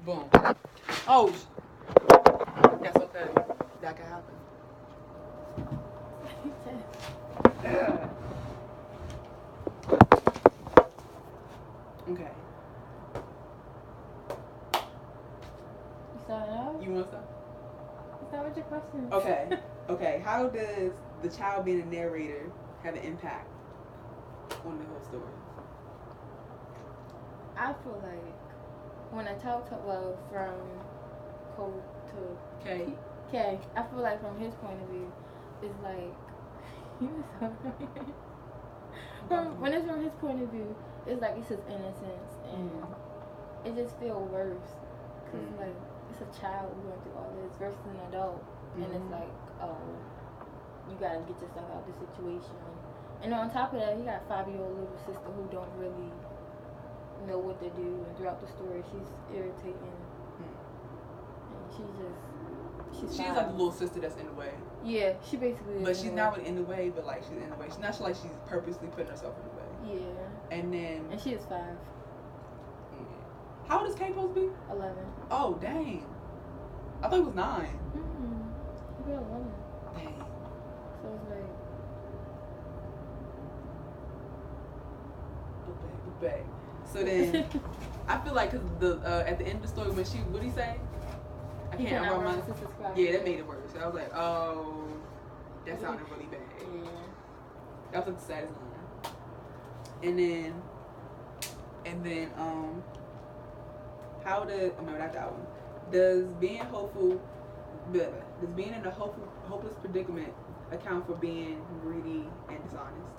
Boom. Oh, that's okay. That can happen. Yeah. Okay. You starting out? You want to start? Start with your questions. Okay. Okay. How does the child being a narrator have an impact on the whole story? I feel like when I talk to, from Cole to K, I feel like from his point of view, it's like, when it's from his point of view, it's like it's his innocence, and it just feels worse. Because, like, it's a child going through all this versus an adult, and it's like, oh, you gotta get yourself out of the situation. And on top of that, he got a 5-year-old little sister who don't really know what to do, and throughout the story she's irritating, and she's like the little sister that's in the way. Yeah, she basically is. But she's not really in the way, but like she's in the way. She's not like she's purposely putting herself in the way. Yeah. And she is 5. Yeah. How old is Kate supposed to be? 11. Oh dang. I thought it was 9. He got 11. Dang. So it's like Look back. So then, I feel like, cause at the end of the story, when what did he say? I can't remember. Yeah, that made it worse. So I was like, oh, that sounded really bad. Yeah. That was like the saddest line. And then, not that one. Does being in a hopeless predicament account for being greedy and dishonest?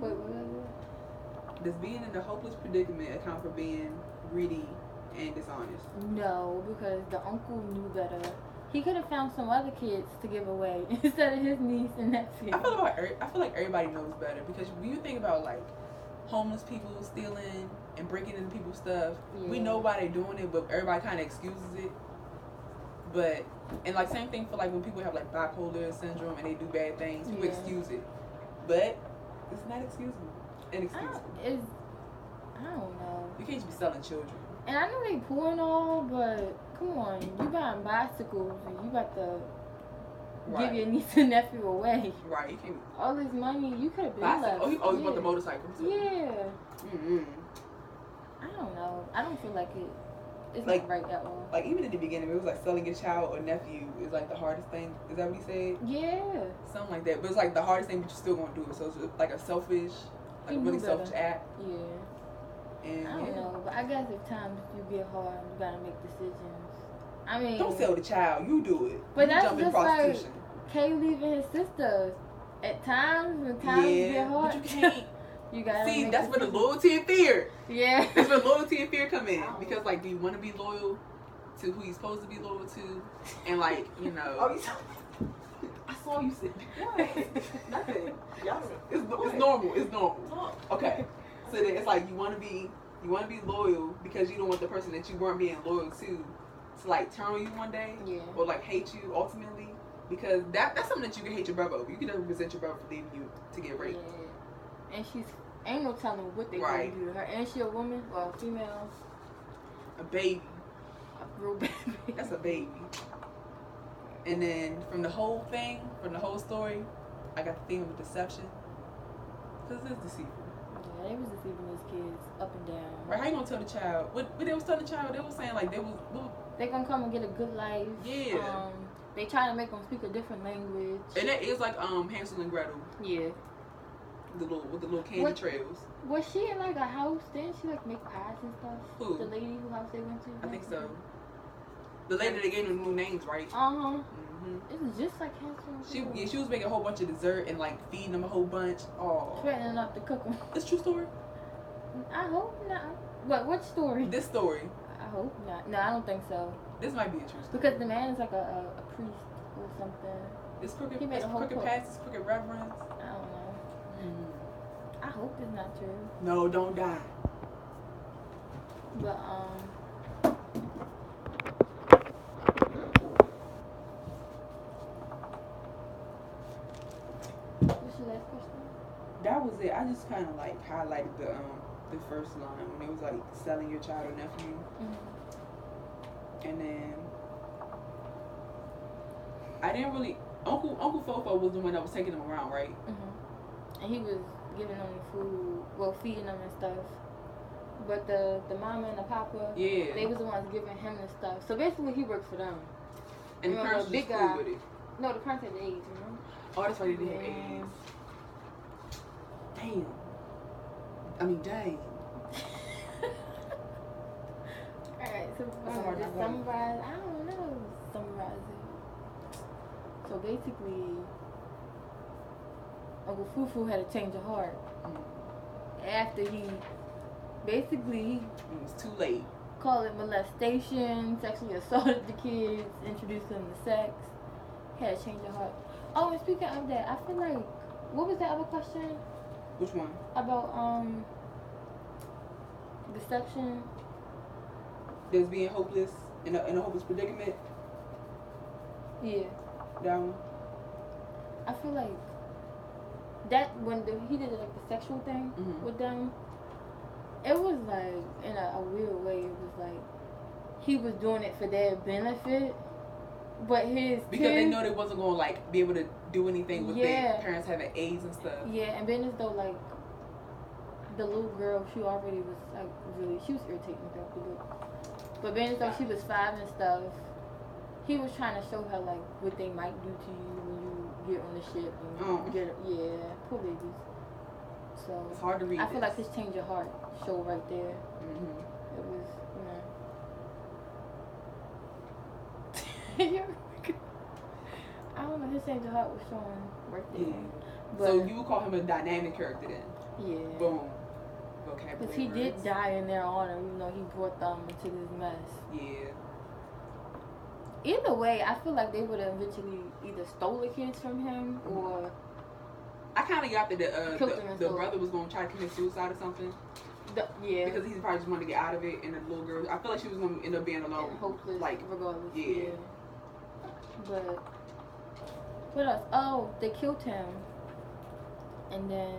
Wait, what? Does being in a hopeless predicament account for being greedy and dishonest? No, because the uncle knew better. He could have found some other kids to give away instead of his niece and nephew. I feel like everybody knows better, because when you think about like homeless people stealing and breaking into people's stuff, we know why they're doing it, but everybody kind of excuses it. But and like same thing for like when people have like bipolar syndrome and they do bad things, people excuse it, but it's not excusable. Inexcusable. I don't know. You can't just be selling children. And I know they poor and all, but come on, you buying bicycles and you about to give your niece and nephew away. Right, you can't. All this money, you could have been left. Oh, you bought the motorcycle too. Yeah. I don't know. I don't feel like it's like, not right at all. Like even in the beginning, it was like selling your child or nephew is like the hardest thing. Is that what he said? Yeah. Something like that. But it's like the hardest thing, but you're still gonna do it. So it's like a selfish, like a really selfish act. Yeah. And I don't know, but I guess if times you get hard, you gotta make decisions. I mean, don't sell the child. You do it. But you that's jump in just prostitution. like Kay leaving his sisters. At times, when times get hard, but you can't. You gotta see. That's where the loyalty and fear. Yeah. That's where loyalty and fear come in, because like, do you want to be loyal to who you're supposed to be loyal to, and like, you know. I saw you sit. Nothing. It's normal. It's normal. Okay. So then it's like you want to be loyal because you don't want the person that you weren't being loyal to like turn on you one day, or like hate you ultimately, because that's something that you can hate your brother over. You can never resent your brother for leaving you to get raped. Yeah. And ain't no telling what they gonna do to her. And she a woman or a female? A baby. A real baby. That's a baby. And then from the whole story, I got the theme of deception. Because it's deceitful. Yeah, they was deceiving these kids up and down. Right, how you gonna tell the child? What they was telling the child? They was saying like they gonna come and get a good life. Yeah. They try to make them speak a different language. And that is like Hansel and Gretel. Yeah. With the little candy trails. Was she in like a house? Didn't she like make pies and stuff? Who? The lady whose house they went to? I think so. The lady that gave them new names, right? It was just like Hansel. She was making a whole bunch of dessert and like feeding them a whole bunch. Oh. Threatening up to cook them. It's a true story? I hope not. What story? This story. I hope not. No, I don't think so. This might be a true story. Because the man is like a priest or something. It's crooked. It's crooked past. It's crooked reverence. I don't know. I hope it's not true. No, don't die. But what's your last question? That was it. I just kind of like highlighted the the first line when it was like selling your child or nephew. And then I didn't really. Uncle Fofo was the one that was taking them around, right? And he was giving them food, well, feeding them and stuff. But the mama and the papa, they was the ones giving him the stuff. So basically, he worked for them. And the parents was cool with it. No, the parents had AIDS, you know? Oh, that's why they didn't have AIDS. Damn. I mean, dang. Alright, so just summarize. I don't know. Summarize it. So basically, Uncle Fufu had a change of heart. After he it was too late. Called it molestation, sexually assaulted the kids, introduced them to sex. Had a change of heart. Oh, and speaking of that, I feel like, what was that other question? Which one? About the section that's being hopeless in a hopeless predicament. Yeah. That one. I feel like that when he did like the sexual thing with them, it was like in a weird way. It was like he was doing it for their benefit, but because they know they wasn't gonna like be able to do anything with their parents having AIDS and stuff. Yeah, and then as though like the little girl, she already was like she was irritating throughout the book. But then as though she was 5 and stuff, he was trying to show her like what they might do to you when you get on the ship and poor babies. So it's hard to read. I feel like his change of heart show right there. It was, I don't know, his change of heart was showing right there. Yeah. But, so you would call him a dynamic character then? Yeah. Boom. Because he did die in their honor, even though he brought them into this mess. Yeah. Either way, I feel like they would have eventually either stole the kids from him or. I kind of got that the brother was going to try to commit suicide or something. Because he probably just wanted to get out of it, and the little girl, I feel like she was going to end up being alone. And hopeless, like, regardless. Yeah. But what else? Oh, they killed him, and then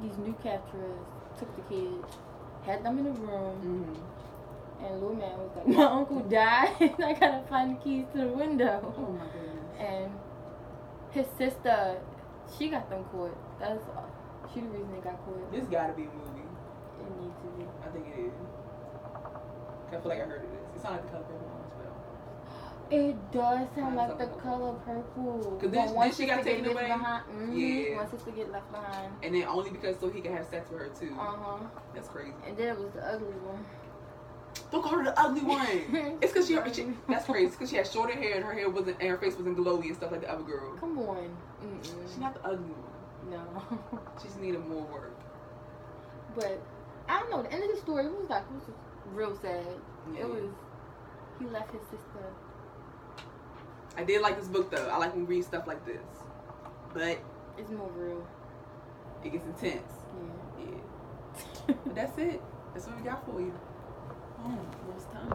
these new capturers took the kids, had them in a room, and little man was like, "My uncle died, and I gotta find the keys to the window." Oh my goodness! And his sister, she got them caught. She the reason they got caught. This gotta be a movie. It needs to be. I think it is. I feel like I heard it is. It sounds like The Color Purple almost, but it does sound like The Color Purple. Because then she got taken away. Yeah. One sister get left behind. And then only because so he could have sex with her too. That's crazy. And then it was the ugly one. Don't call her the ugly one. It's because she that's crazy. It's because she had shorter hair and her hair wasn't and her face wasn't glowy and stuff like the other girl. Come on. She's not the ugly one. No. She just needed more work. But I don't know. The end of the story was real sad. Yeah. It was. He left his sister. I did like this book though. I like when we read stuff like this, but it's more real. It gets intense. Yeah. But that's it. That's what we got for you. Oh, it's time.